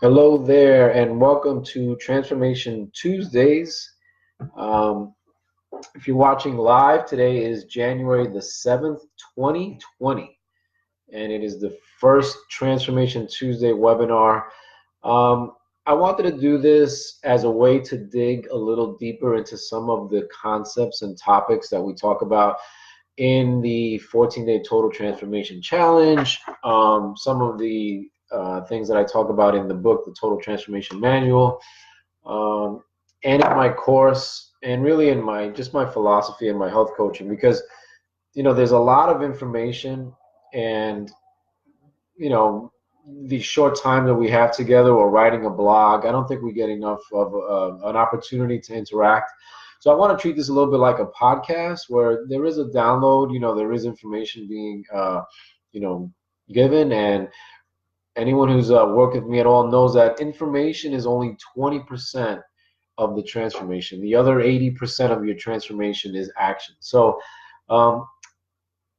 Hello there, and welcome to Transformation Tuesdays. Um, if you're watching live, today is January the 7th, 2020, and it is the first Transformation Tuesday webinar. I wanted to do this as a way to dig a little deeper into some of the concepts and topics that we talk about in the 14-day total transformation challenge, some of the things that I talk about in the book, the Total Transformation Manual, um, and in my course, and really in my just my philosophy and my health coaching, because there's a lot of information, and the short time that we have together or writing a blog, I don't think we get enough of an opportunity to interact. So I want to treat this a little bit like a podcast where there is a download, there is information being, you know, given, and anyone who's worked with me at all knows that information is only 20% of the transformation. The other 80% of your transformation is action. So um,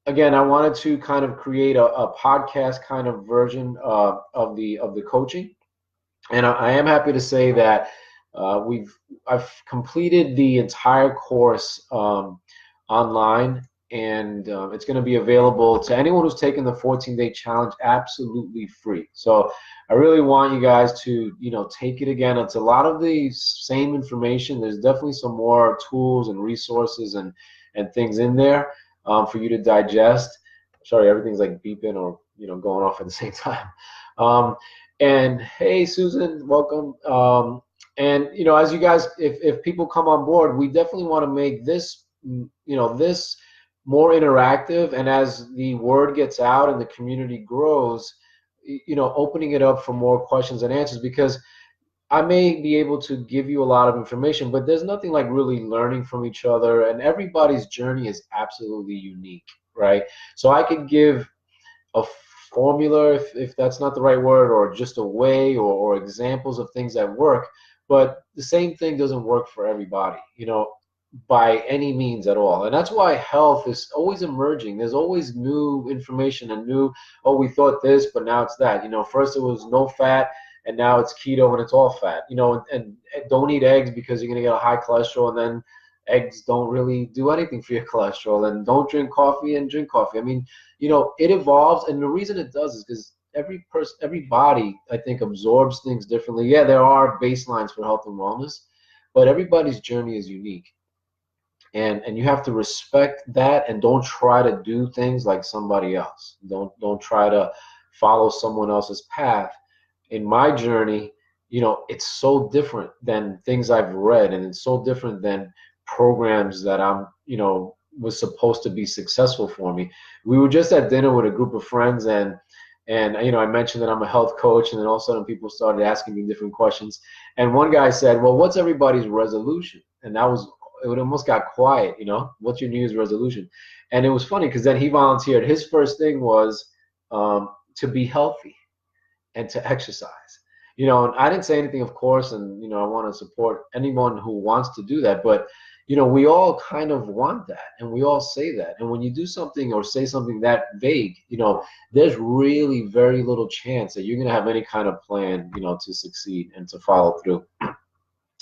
again, I wanted to kind of create a podcast kind of version of the coaching, and I am happy to say that I've completed the entire course online, and it's going to be available to anyone who's taken the 14-day challenge absolutely free. So I really want you guys to take it again. It's a lot of the same information. There's definitely some more tools and resources and things in there for you to digest. Sorry, everything's like beeping or going off at the same time. Um, and hey, Susan, welcome. And as you guys, if people come on board, we definitely want to make this, this more interactive. And as the word gets out and the community grows, opening it up for more questions and answers, because I may be able to give you a lot of information, but there's nothing like really learning from each other, and everybody's journey is absolutely unique, right? So I could give a formula, if that's not the right word, or just a way, or examples of things that work, but the same thing doesn't work for everybody, by any means at all. And that's why health is always emerging. There's always new information and new, oh, we thought this, but now it's that. First it was no fat, and now it's keto and it's all fat. And don't eat eggs because you're going to get a high cholesterol, and then eggs don't really do anything for your cholesterol. And don't drink coffee and drink coffee. I mean, it evolves, and the reason it does is because every body, I think, absorbs things differently. Yeah, there are baselines for health and wellness, but everybody's journey is unique, and you have to respect that, and don't try to do things like somebody else. Don't try to follow someone else's path. In my journey, it's so different than things I've read, and it's so different than programs that was supposed to be successful for me. We were just at dinner with a group of friends, and I mentioned that I'm a health coach, and then all of a sudden people started asking me different questions. And one guy said, "Well, what's everybody's resolution?" And it almost got quiet. What's your New Year's resolution? And it was funny because then he volunteered. His first thing was to be healthy and to exercise. And I didn't say anything, of course, and I want to support anyone who wants to do that, but we all kind of want that, and we all say that. And when you do something or say something that vague, there's really very little chance that you're going to have any kind of plan, to succeed and to follow through.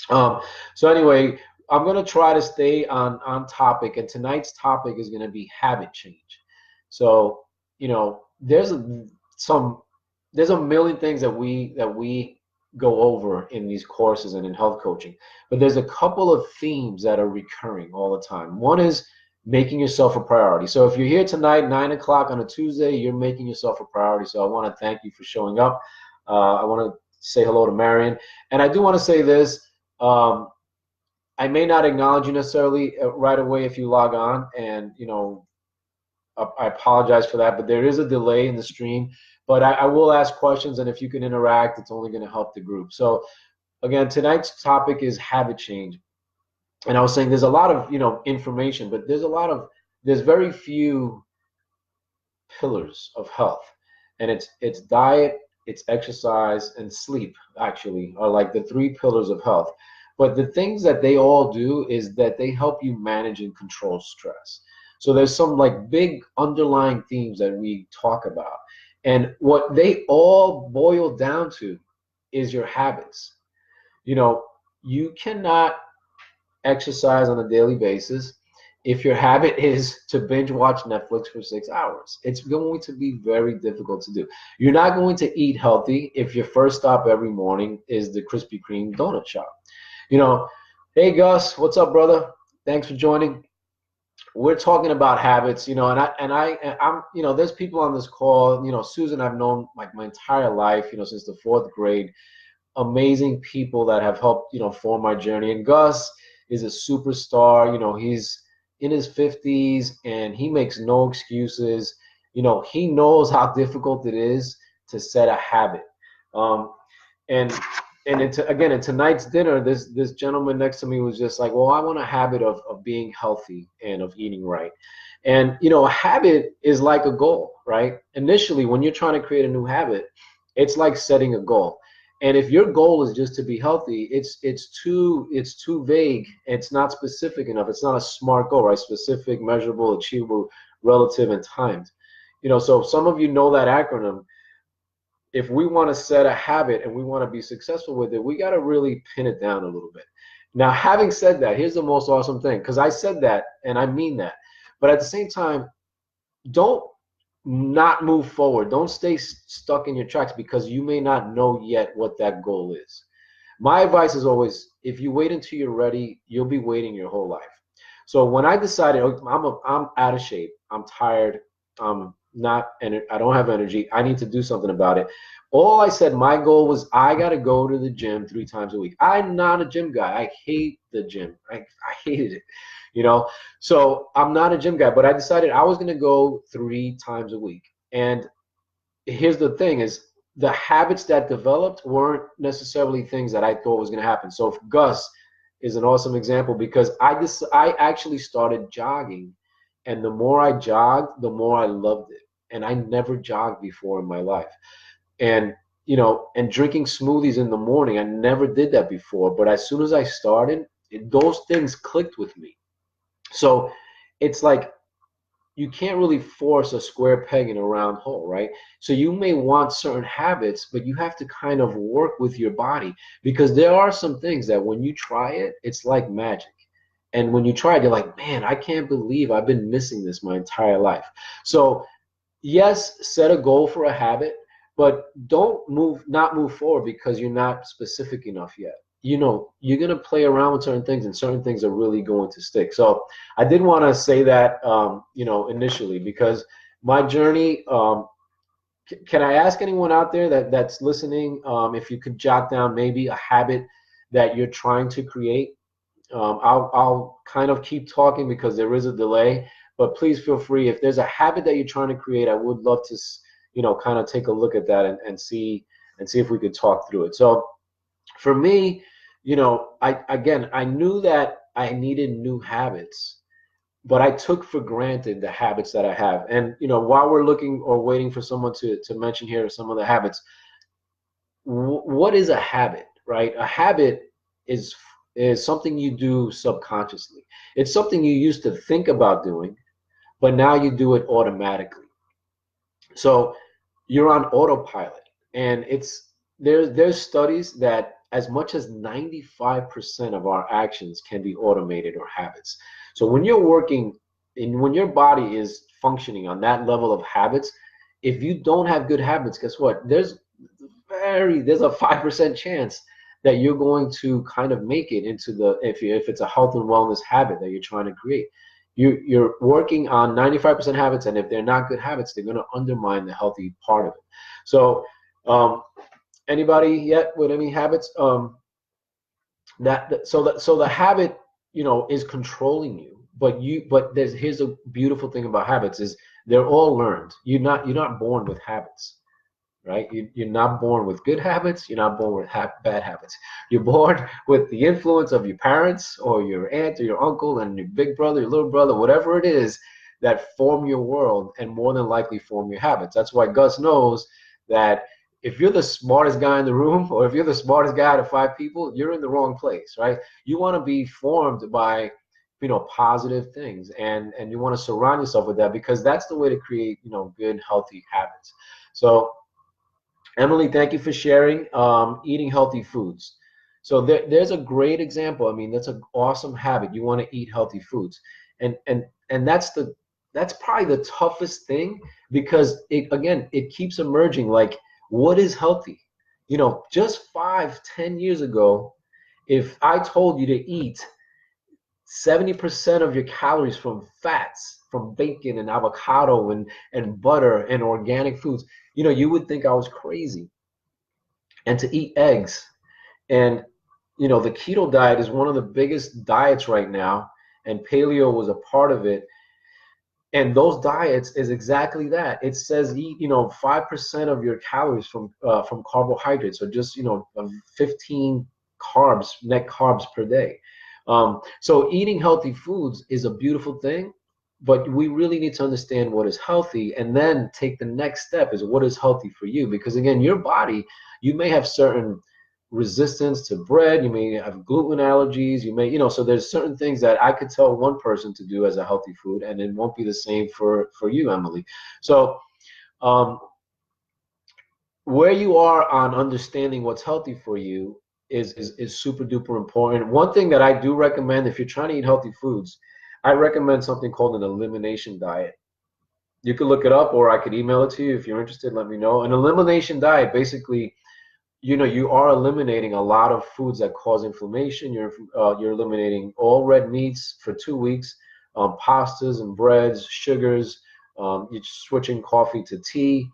So anyway, I'm going to try to stay on topic, and tonight's topic is going to be habit change. So, some there's a million things that we go over in these courses and in health coaching, but there's a couple of themes that are recurring all the time. One is making yourself a priority. So if you're here tonight, 9 o'clock on a Tuesday, you're making yourself a priority. So I want to thank you for showing up. I want to say hello to Marion, and I do want to say this. I may not acknowledge you necessarily right away if you log on, and I apologize for that, but there is a delay in the stream. But I will ask questions, and if you can interact, it's only going to help the group. So again, tonight's topic is habit change, and I was saying there's a lot of information, but there's very few pillars of health, and it's diet, it's exercise, and sleep. Actually, are like the three pillars of health. But the things that they all do is that they help you manage and control stress. So there's some like big underlying themes that we talk about. And what they all boil down to is your habits. You know, you cannot exercise on a daily basis if your habit is to binge watch Netflix for 6 hours. It's going to be very difficult to do. You're not going to eat healthy if your first stop every morning is the Krispy Kreme donut shop. You know, hey Gus, what's up, brother? Thanks for joining. We're talking about habits, you know, I'm, you know, there's people on this call, you know, Susan, I've known like my entire life, you know, since the fourth grade. Amazing people that have helped, you know, form my journey. And Gus is a superstar. You know, he's in his 50s and he makes no excuses. You know, he knows how difficult it is to set a habit. Um, and again, in tonight's dinner, this gentleman next to me was just like, well, I want a habit of being healthy and of eating right. And you know, a habit is like a goal, right? Initially, when you're trying to create a new habit, it's like setting a goal. And if your goal is just to be healthy, it's too vague. It's not specific enough. It's not a SMART goal, right? Specific, measurable, achievable, relative, and timed. You know, so some of you know that acronym. If we want to set a habit and we want to be successful with it, we got to really pin it down a little bit. Now, having said that, here's the most awesome thing, because I said that and I mean that. But at the same time, don't not move forward. Don't stay stuck in your tracks because you may not know yet what that goal is. My advice is always, if you wait until you're ready, you'll be waiting your whole life. So when I decided, "Oh, I'm out of shape, I'm tired, I'm not, and I don't have energy, I need to do something about it. All I said, my goal was I got to go to the gym 3 times a week. I'm not a gym guy. I hate the gym. I hated it, you know. So I'm not a gym guy, but I decided I was going to go 3 times a week. And here's the thing is the habits that developed weren't necessarily things that I thought was going to happen. So Gus is an awesome example because I actually started jogging, and the more I jogged, the more I loved it. And I never jogged before in my life. And you know, and drinking smoothies in the morning, I never did that before. But as soon as I started, those things clicked with me. So it's like you can't really force a square peg in a round hole, right? So you may want certain habits, but you have to kind of work with your body because there are some things that when you try it, it's like magic. And when you try it, you're like, man, I can't believe I've been missing this my entire life. So yes, set a goal for a habit, but don't not move forward because you're not specific enough yet. You know, you're going to play around with certain things and certain things are really going to stick. So I did want to say that, you know, initially because my journey, can I ask anyone out there that's listening, if you could jot down maybe a habit that you're trying to create? I'll kind of keep talking because there is a delay, but please feel free. If there's a habit that you're trying to create, I would love to, you know, kind of take a look at that and see if we could talk through it. So for me, you know, I knew that I needed new habits, but I took for granted the habits that I have. And you know, while we're looking or waiting for someone to mention here some of the habits, what is a habit, right? A habit is is something you do subconsciously. It's something you used to think about doing, but now you do it automatically. So you're on autopilot, and there's studies that as much as 95% of our actions can be automated or habits. So when you're working and when your body is functioning on that level of habits, if you don't have good habits, guess what? There's a 5% chance that you're going to kind of make it into the if it's a health and wellness habit that you're trying to create. You're working on 95% habits, and if they're not good habits, they're going to undermine the healthy part of it. So um, anybody yet with any habits, so the habit, you know, is controlling you, but here's a beautiful thing about habits is they're all learned. You're not born with habits, right? You're not born with good habits. You're not born with bad habits. You're born with the influence of your parents or your aunt or your uncle and your big brother, your little brother, whatever it is that form your world and more than likely form your habits. That's why Gus knows that if you're the smartest guy in the room or if you're the smartest guy out of 5 people, you're in the wrong place, right? You want to be formed by, you know, positive things, and you want to surround yourself with that because that's the way to create, you know, good, healthy habits. So Emily, thank you for sharing. Eating healthy foods. So there's a great example. I mean, that's an awesome habit. You want to eat healthy foods, and that's probably the toughest thing because it keeps emerging. Like, what is healthy? You know, just 5, 10 years ago, if I told you to eat 70% of your calories from fats, from bacon and avocado and butter and organic foods, you know, you would think I was crazy. And to eat eggs. And, you know, the keto diet is one of the biggest diets right now, and paleo was a part of it. And those diets is exactly that. It says eat, you know, 5% of your calories from carbohydrates, or just, you know, 15 carbs, net carbs per day. So eating healthy foods is a beautiful thing, but we really need to understand what is healthy, and then take the next step is what is healthy for you. Because again, your body, you may have certain resistance to bread, you may have gluten allergies, you may, you know, so there's certain things that I could tell one person to do as a healthy food, and it won't be the same for you, Emily. So um, where you are on understanding what's healthy for you is super duper important. One thing that I do recommend if you're trying to eat healthy foods, I recommend something called an elimination diet. You could look it up, or I could email it to you if you're interested. Let me know. An elimination diet, basically, you know, you are eliminating a lot of foods that cause inflammation. You're eliminating all red meats for 2 weeks, pastas and breads, sugars. You're switching coffee to tea,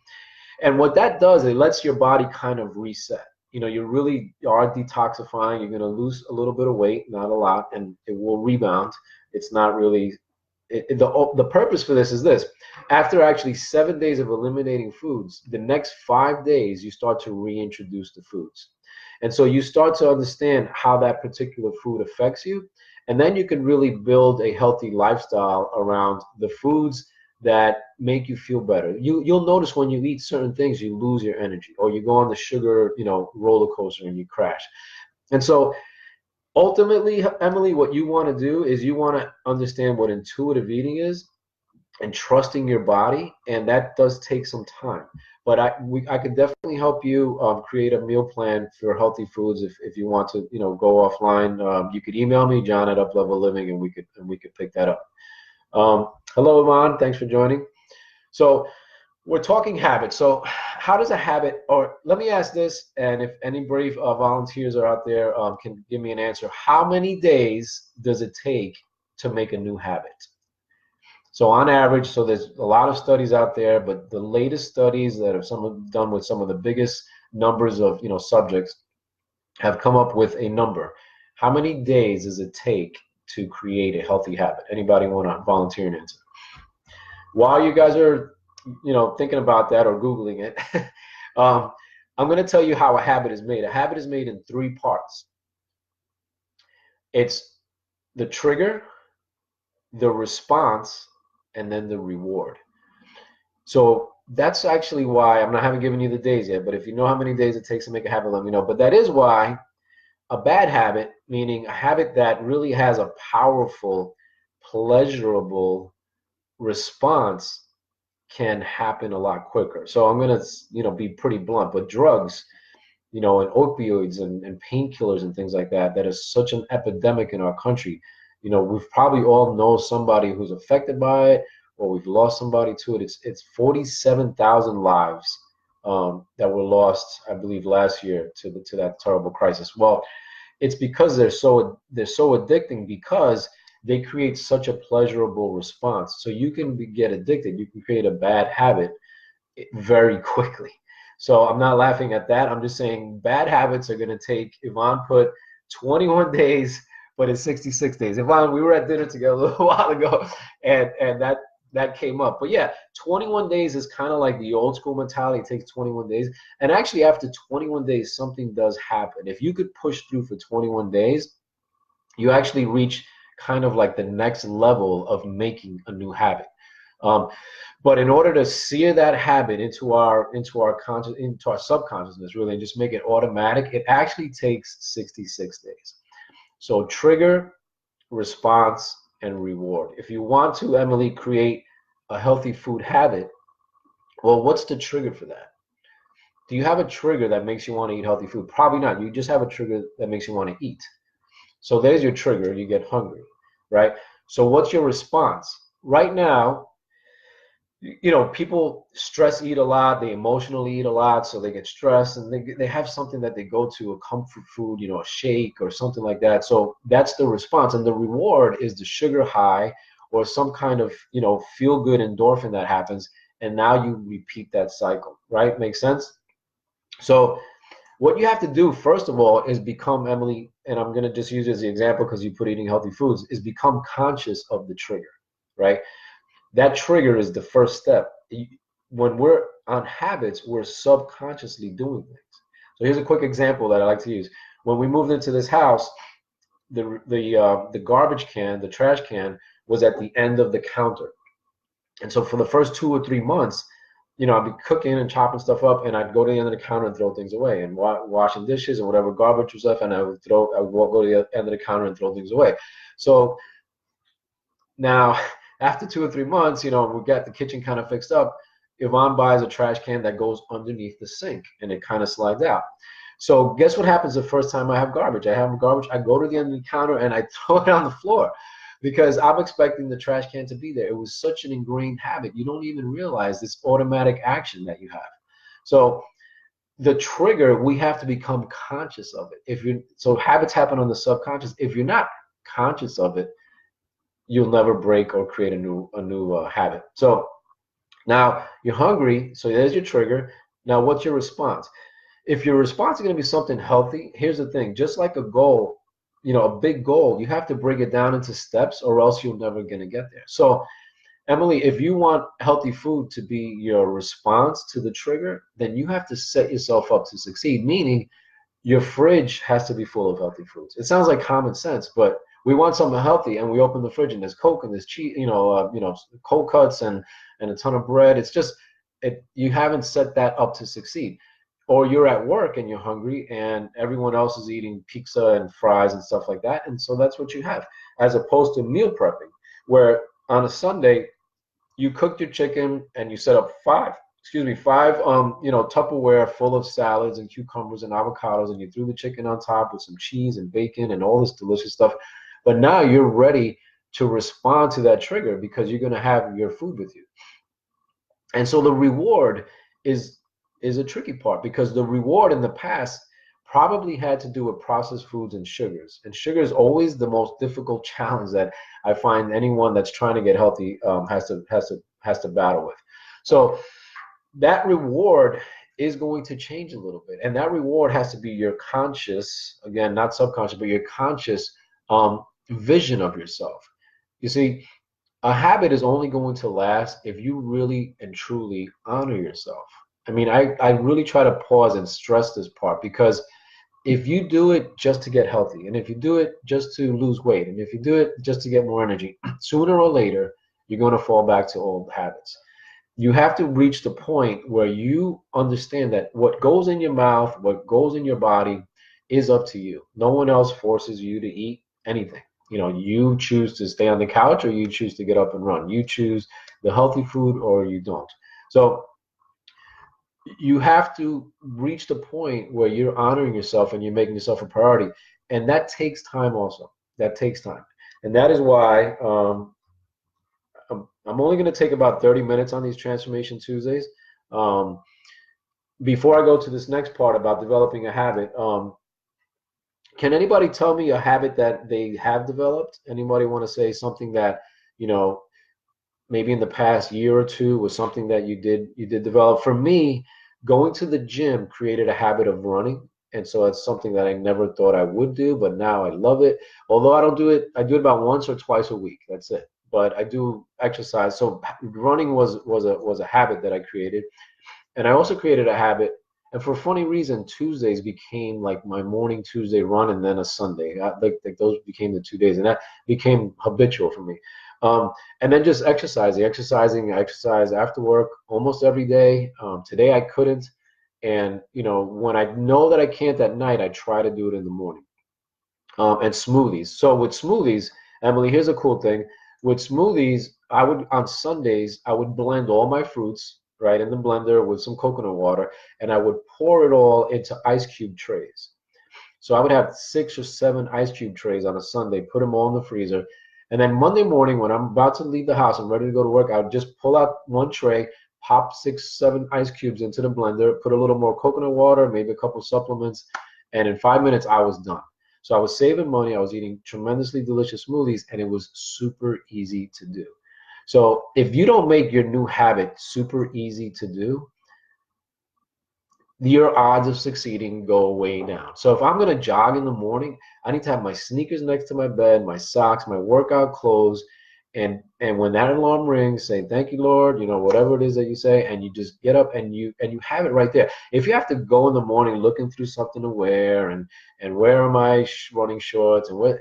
and what that does, it lets your body kind of reset. You know, you really are detoxifying. You're going to lose a little bit of weight, not a lot, and it will rebound. It's not really the purpose for this is this: after actually 7 days of eliminating foods, the next 5 days you start to reintroduce the foods, and so you start to understand how that particular food affects you, and then you can really build a healthy lifestyle around the foods that make you feel better. You'll notice when you eat certain things, you lose your energy, or you go on the sugar, you know, roller coaster and you crash. And so ultimately, Emily, what you want to do is you want to understand what intuitive eating is and trusting your body, and that does take some time. But I could definitely help you create a meal plan for healthy foods if you want to, you know, go offline. You could email me, John at Uplevel Living, and we could pick that up. Hello, Iman. Thanks for joining. So we're talking habits. So how does a habit, or let me ask this, and if any brave volunteers are out there, can give me an answer. How many days does it take to make a new habit? So on average, so there's a lot of studies out there, but the latest studies that have done with some of the biggest numbers of, you know, subjects have come up with a number. How many days does it take to create a healthy habit? Anybody want to volunteer an answer? While you guys are, you know, thinking about that or Googling it, um, I'm going to tell you how a habit is made. A habit is made in three parts. It's the trigger, the response, and then the reward. So that's actually why I haven't given you the days yet, but if you know how many days it takes to make a habit, let me know. But that is why a bad habit, meaning a habit that really has a powerful, pleasurable response, can happen a lot quicker. So I'm gonna, you know, be pretty blunt, but drugs, you know, and opioids and painkillers and things like that, that is such an epidemic in our country. You know, we've probably all know somebody who's affected by it, or we've lost somebody to it. It's 47,000 lives that were lost, I believe, last year to that terrible crisis. Well, it's because they're so addicting, because they create such a pleasurable response. So you can get addicted. You can create a bad habit very quickly. So I'm not laughing at that. I'm just saying bad habits are going to take, Yvonne put 21 days, but it's 66 days. Yvonne, we were at dinner together a little while ago, and that came up. But yeah, 21 days is kind of like the old school mentality. It takes 21 days. And actually, after 21 days, something does happen. If you could push through for 21 days, you actually reach kind of like the next level of making a new habit. Um, but in order to sear that habit into our subconsciousness, really, and just make it automatic, it actually takes 66 days. So trigger, response, and reward. If you want to, Emily, create a healthy food habit, well, what's the trigger for that? Do you have a trigger that makes you want to eat healthy food? Probably not. You just have a trigger that makes you want to eat. So there's your trigger. You get hungry, right? So what's your response? Right now, people stress eat a lot, they emotionally eat a lot, so they get stressed and they have something that they go to, a comfort food, a shake or something like that. So that's the response. And the reward is the sugar high or some kind of, feel good endorphin that happens. And now you repeat that cycle, right? Makes sense? So what you have to do, first of all, is become, Emily, and I'm going to just use it as the example because you put eating healthy foods, is become conscious of the trigger, right? That trigger is the first step. When we're on habits, we're subconsciously doing things. So here's a quick example that I like to use. When we moved into this house, the garbage can, the trash can, was at the end of the counter. And so for the first 2 or 3 months, I'd be cooking and chopping stuff up, and I'd go to the end of the counter and throw things away, and washing dishes and whatever garbage was left, and I would go to the end of the counter and throw things away. So now, after 2 or 3 months, we get the kitchen kind of fixed up. Yvonne buys a trash can that goes underneath the sink, and it kind of slides out. So guess what happens the first time I have garbage? I have garbage, I go to the end of the counter and I throw it on the floor because I'm expecting the trash can to be there. It was such an ingrained habit. You don't even realize this automatic action that you have. So the trigger, we have to become conscious of it. So habits happen on the subconscious. If you're not conscious of it, you'll never break or create a new habit. So now you're hungry, so there's your trigger. Now what's your response? If your response is going to be something healthy, here's the thing: just like a goal, a big goal, you have to break it down into steps, or else you're never going to get there. So Emily, if you want healthy food to be your response to the trigger, then you have to set yourself up to succeed, meaning your fridge has to be full of healthy foods. It sounds like common sense, but we want something healthy, and we open the fridge and there's Coke and there's cheese, cold cuts and a ton of bread. It's just you haven't set that up to succeed. Or you're at work and you're hungry, and everyone else is eating pizza and fries and stuff like that, and so that's what you have, as opposed to meal prepping, where on a Sunday you cooked your chicken and you set up five Tupperware full of salads and cucumbers and avocados, and you threw the chicken on top with some cheese and bacon and all this delicious stuff. But now you're ready to respond to that trigger because you're going to have your food with you. And so the reward is is a tricky part, because the reward in the past probably had to do with processed foods and sugars. And sugar is always the most difficult challenge that I find anyone that's trying to get healthy has to battle with. So that reward is going to change a little bit, and that reward has to be your conscious, again, not subconscious, but your conscious vision of yourself. You see, a habit is only going to last if you really and truly honor yourself. I mean, I really try to pause and stress this part, because if you do it just to get healthy, and if you do it just to lose weight, and if you do it just to get more energy, sooner or later, you're going to fall back to old habits. You have to reach the point where you understand that what goes in your mouth, what goes in your body is up to you. No one else forces you to eat anything. You choose to stay on the couch, or you choose to get up and run. You choose the healthy food, or you don't. So you have to reach the point where you're honoring yourself and you're making yourself a priority. And that takes time also. That takes time. And that is why I'm only going to take about 30 minutes on these Transformation Tuesdays. Um, Before I go to this next part about developing a habit, can anybody tell me a habit that they have developed? Anybody want to say something that, you know, maybe in the past year or two was something that you did develop? For me, going to the gym created a habit of running. And so it's something that I never thought I would do, but now I love it. Although I don't do it, I do it about once or twice a week. That's it. But I do exercise. So running was a habit that I created. And I also created a habit, and for a funny reason, Tuesdays became like my morning Tuesday run, and then a Sunday. Like those became the 2 days, and that became habitual for me. And then just exercising. I exercise after work almost every day. Today I couldn't, and when I know that I can't at night, I try to do it in the morning. And smoothies. So with smoothies, Emily, here's a cool thing. With smoothies, I would on Sundays I would blend all my fruits. right, in the blender with some coconut water, and I would pour it all into ice cube trays. So I would have 6 or 7 ice cube trays on a Sunday, put them all in the freezer. And then Monday morning, when I'm about to leave the house, I'm ready to go to work, I would just pull out one tray, pop 6, 7 ice cubes into the blender, put a little more coconut water, maybe a couple supplements, and in 5 minutes, I was done. So I was saving money, I was eating tremendously delicious smoothies, and it was super easy to do. So if you don't make your new habit super easy to do, your odds of succeeding go way down. So if I'm going to jog in the morning, I need to have my sneakers next to my bed, my socks, my workout clothes, and when that alarm rings, say thank you, Lord, whatever it is that you say, and you just get up and you have it right there. If you have to go in the morning looking through something to wear and where are my running shorts and what,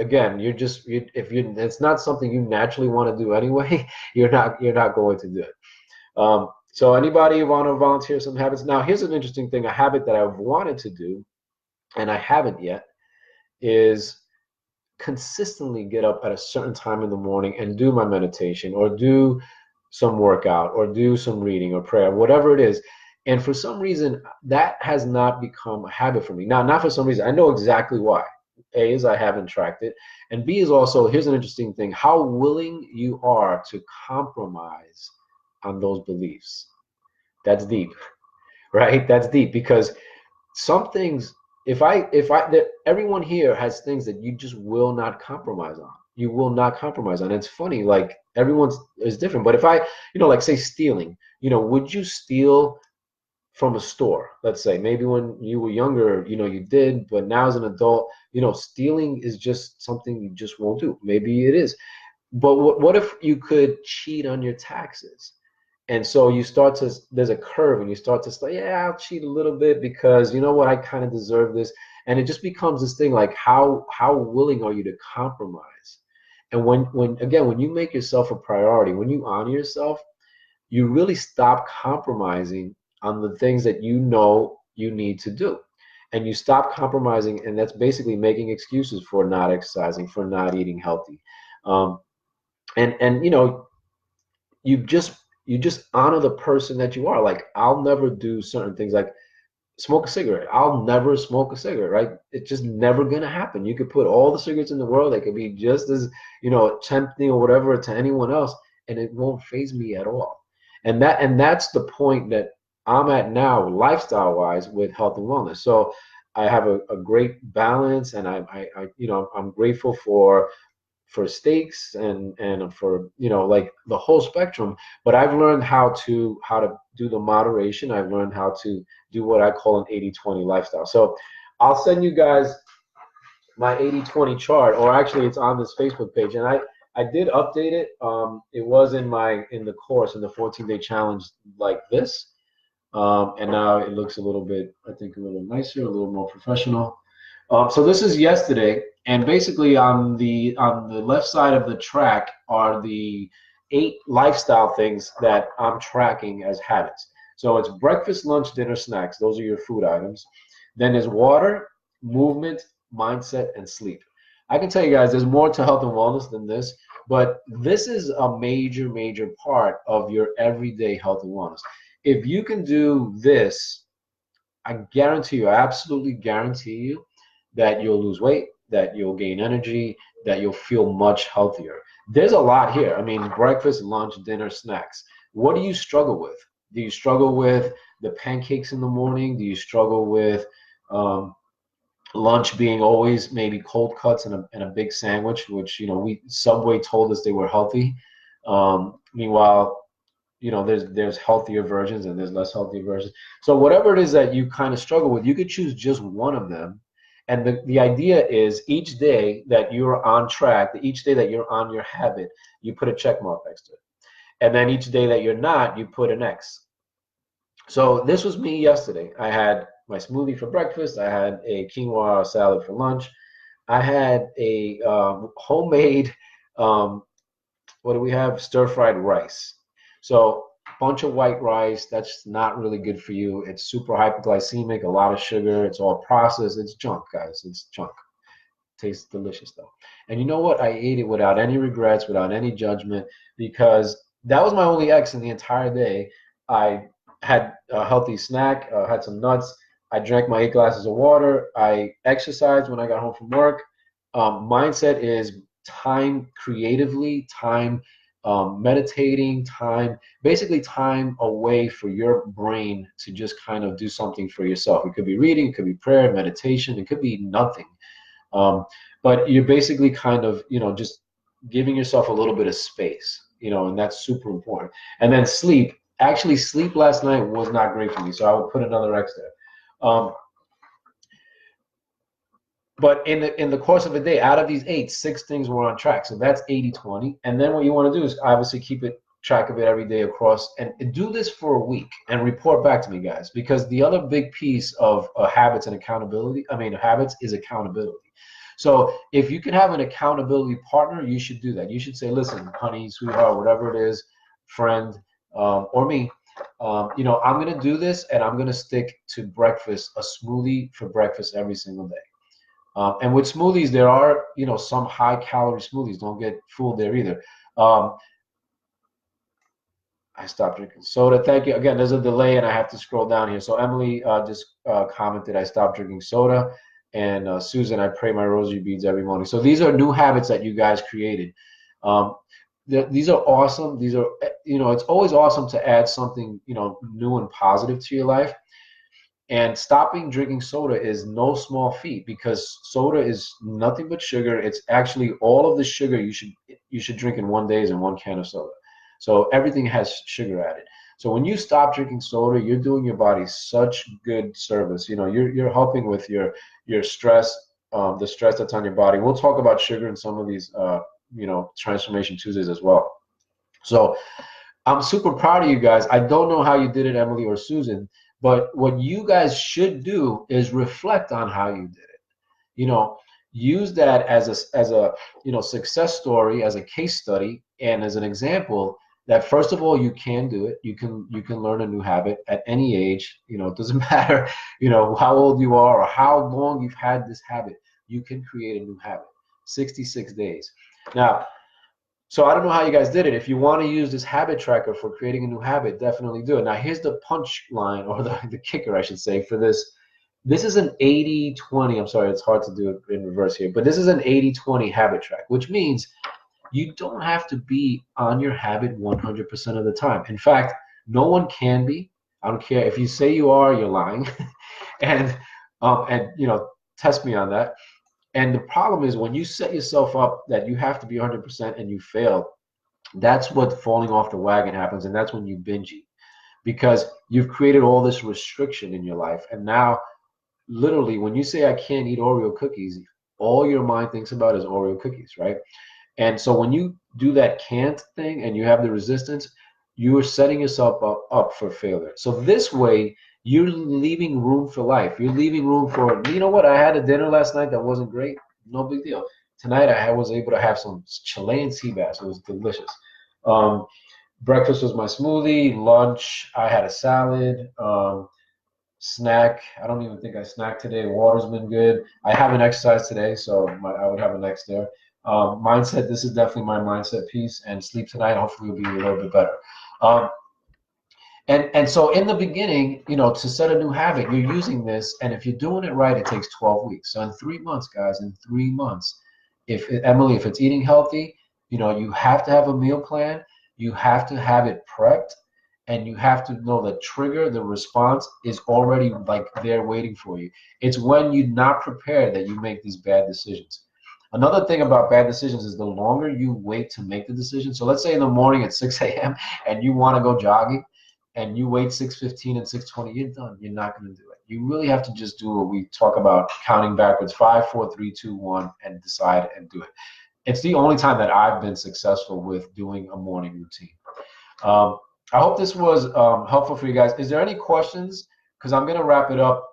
again, if you it's not something you naturally want to do anyway, you're not going to do it. So anybody want to volunteer some habits? Now, here's an interesting thing. A habit that I've wanted to do, and I haven't yet, is consistently get up at a certain time in the morning and do my meditation or do some workout or do some reading or prayer, whatever it is. And for some reason, that has not become a habit for me. Now, not for some reason. I know exactly why. A is I haven't tracked it. And B is also, here's an interesting thing, how willing you are to compromise on those beliefs. That's deep, right? That's deep because some things, everyone here has things that you just will not compromise on. You will not compromise on. It's funny, like everyone's is different. But if like say stealing, would you steal from a store? Let's say maybe when you were younger, you did, but now as an adult, stealing is just something you just won't do. Maybe it is. But what if you could cheat on your taxes? And so there's a curve and you start to say, yeah, I'll cheat a little bit because you know what, I kind of deserve this. And it just becomes this thing like how willing are you to compromise? And when you make yourself a priority, when you honor yourself, you really stop compromising on the things that you know you need to do. And you stop compromising, and that's basically making excuses for not exercising, for not eating healthy. Um, and you just you just honor the person that you are. Like I'll never do certain things like smoke a cigarette. I'll never smoke a cigarette, right? It's just never gonna happen. You could put all the cigarettes in the world, they could be just as, tempting or whatever to anyone else, and it won't faze me at all. And that's the point that I'm at now, lifestyle wise, with health and wellness. So I have a great balance, and I'm grateful for steaks and for like the whole spectrum, but I've learned how to do the moderation. I've learned how to do what I call an 80/20 lifestyle. So I'll send you guys my 80/20 chart, or actually it's on this Facebook page, and I did update it. It was in the course, in the 14-day challenge, like this. And now it looks a little bit, I think, a little nicer, a little more professional. So this is yesterday, and basically on the left side of the track are the 8 lifestyle things that I'm tracking as habits. So it's breakfast, lunch, dinner, snacks. Those are your food items. Then there's water, movement, mindset, and sleep. I can tell you guys, there's more to health and wellness than this, but this is a major, major part of your everyday health and wellness. If you can do this, I guarantee you, I absolutely guarantee you that you'll lose weight, that you'll gain energy, that you'll feel much healthier. There's a lot here. I mean, breakfast, lunch, dinner, snacks. What do you struggle with? Do you struggle with the pancakes in the morning? Do you struggle with um, lunch being always maybe cold cuts and a big sandwich, which Subway told us they were healthy. Meanwhile, there's healthier versions and there's less healthy versions. So whatever it is that you kind of struggle with, you could choose just one of them. And the idea is each day that you're on track, each day that you're on your habit, you put a check mark next to it. And then each day that you're not, you put an X. So this was me yesterday. I had my smoothie for breakfast. I had a quinoa salad for lunch. I had a homemade, what do we have? Stir-fried rice. So bunch of white rice, that's not really good for you. It's super hypoglycemic, a lot of sugar. It's all processed. It's junk, guys. It's junk. Tastes delicious though. And you know what? I ate it without any regrets, without any judgment, because That was my only X in the entire day. I had a healthy snack, had some nuts. I drank my 8 glasses of water. I exercised when I got home from work. Mindset is time creatively, time meditating, time, basically time away for your brain to just kind of do something for yourself. It could be reading, it could be prayer, meditation, it could be nothing. Um, but you're basically kind of, just giving yourself a little bit of space, and that's super important. And then sleep. Actually, sleep last night was not great for me, so I would put another X there. But in the course of a day, out of these 8, 6 things were on track. So that's 80/20. And then what you want to do is obviously keep it track of it every day across and do this for a week and report back to me, guys. Because the other big piece of habits and accountability, habits is accountability. So if you can have an accountability partner, you should do that. You should say, listen, honey, sweetheart, whatever it is, friend, or me, I'm going to do this and I'm going to stick to breakfast, a smoothie for breakfast every single day. And with smoothies, there are, some high calorie smoothies. Don't get fooled there either. Um, I stopped drinking soda. Thank you. Again, there's a delay and I have to scroll down here. So Emily just commented, I stopped drinking soda. And Susan, I pray my rosary beads every morning. So these are new habits that you guys created. Um, these are awesome. These are, it's always awesome to add something, new and positive to your life. And stopping drinking soda is no small feat because soda is nothing but sugar. It's actually all of the sugar you should drink in one day is in one can of soda. So everything has sugar added. So when you stop drinking soda, you're doing your body such good service. You're helping with your stress, the stress that's on your body. We'll talk about sugar in some of these Transformation Tuesdays as well. So I'm super proud of you guys. I don't know how you did it, Emily or Susan, but what you guys should do is reflect on how you did it. You know, use that as a success story, as a case study, and as an example that first of all you can do it. You can learn a new habit at any age. It doesn't matter, how old you are or how long you've had this habit. You can create a new habit. 66 days. Now, so I don't know how you guys did it. If you want to use this habit tracker for creating a new habit, definitely do it. Now here's the punch line, or the kicker, I should say, for this. This is an 80/20. I'm sorry, it's hard to do it in reverse here, but this is an 80/20 habit track, which means you don't have to be on your habit 100% of the time. In fact, no one can be. I don't care if you say you are, you're lying. and test me on that. And the problem is when you set yourself up that you have to be 100% and you fail, that's what falling off the wagon happens, and that's when you binge eat because you've created all this restriction in your life. And now, literally, when you say I can't eat Oreo cookies, all your mind thinks about is Oreo cookies, right? And so when you do that can't thing and you have the resistance, you are setting yourself up for failure. So this way, you're leaving room for life. You're leaving room for, you know what? I had a dinner last night that wasn't great. No big deal. Tonight, I was able to have some Chilean sea bass. It was delicious. Um, breakfast was my smoothie. Lunch, I had a salad. Snack, I don't even think I snacked today. Water's been good. I haven't exercised today, so I would have an X there. Mindset, this is definitely my mindset piece, and sleep tonight hopefully will be a little bit better. Um, and so in the beginning, to set a new habit, you're using this, and if you're doing it right, it takes 12 weeks. So in 3 months, guys, in 3 months, Emily, if it's eating healthy, you have to have a meal plan, you have to have it prepped, and you have to know the trigger, the response is already like there waiting for you. It's when you're not prepared that you make these bad decisions. Another thing about bad decisions is the longer you wait to make the decision. So let's say in the morning at 6 a.m. and you want to go jogging and you wait 6:15 and 6:20, you're done. You're not going to do it. You really have to just do what we talk about, counting backwards, 5, 4, 3, 2, 1, and decide and do it. It's the only time that I've been successful with doing a morning routine. Um, I hope this was helpful for you guys. Is there any questions? Because I'm going to wrap it up,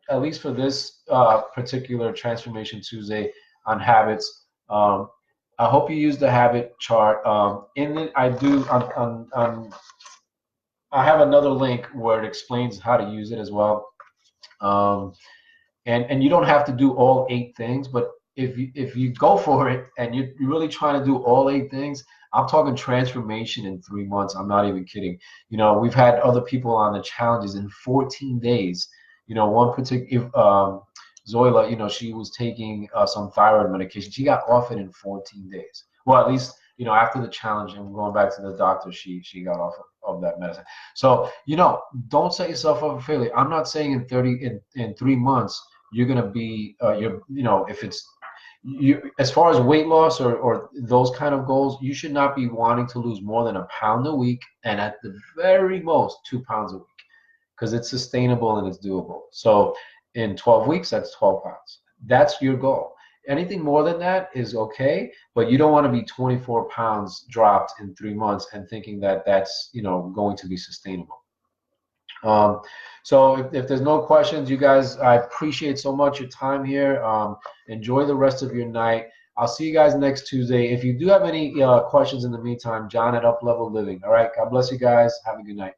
at least for this particular Transformation Tuesday on habits. I hope you use the habit chart. In it, I have another link where it explains how to use it as well. And you don't have to do all 8 things, but if you go for it and you're really trying to do all 8 things, I'm talking transformation in 3 months. I'm not even kidding. We've had other people on the challenges in 14 days. One particular Zoila, she was taking some thyroid medication. She got off it in 14 days. Well, at least, after the challenge and going back to the doctor, she got off of that medicine. So, don't set yourself up for failure. I'm not saying in 3 months you're gonna be if it's as far as weight loss or those kind of goals, you should not be wanting to lose more than a pound a week, and at the very most 2 pounds a week, because it's sustainable and it's doable. So in 12 weeks, that's 12 pounds. That's your goal. Anything more than that is okay, but you don't want to be 24 pounds dropped in 3 months and thinking that that's going to be sustainable. So if there's no questions, you guys, I appreciate so much your time here. Enjoy the rest of your night. I'll see you guys next Tuesday. If you do have any questions in the meantime, John at Up Level Living. All right. God bless you guys. Have a good night.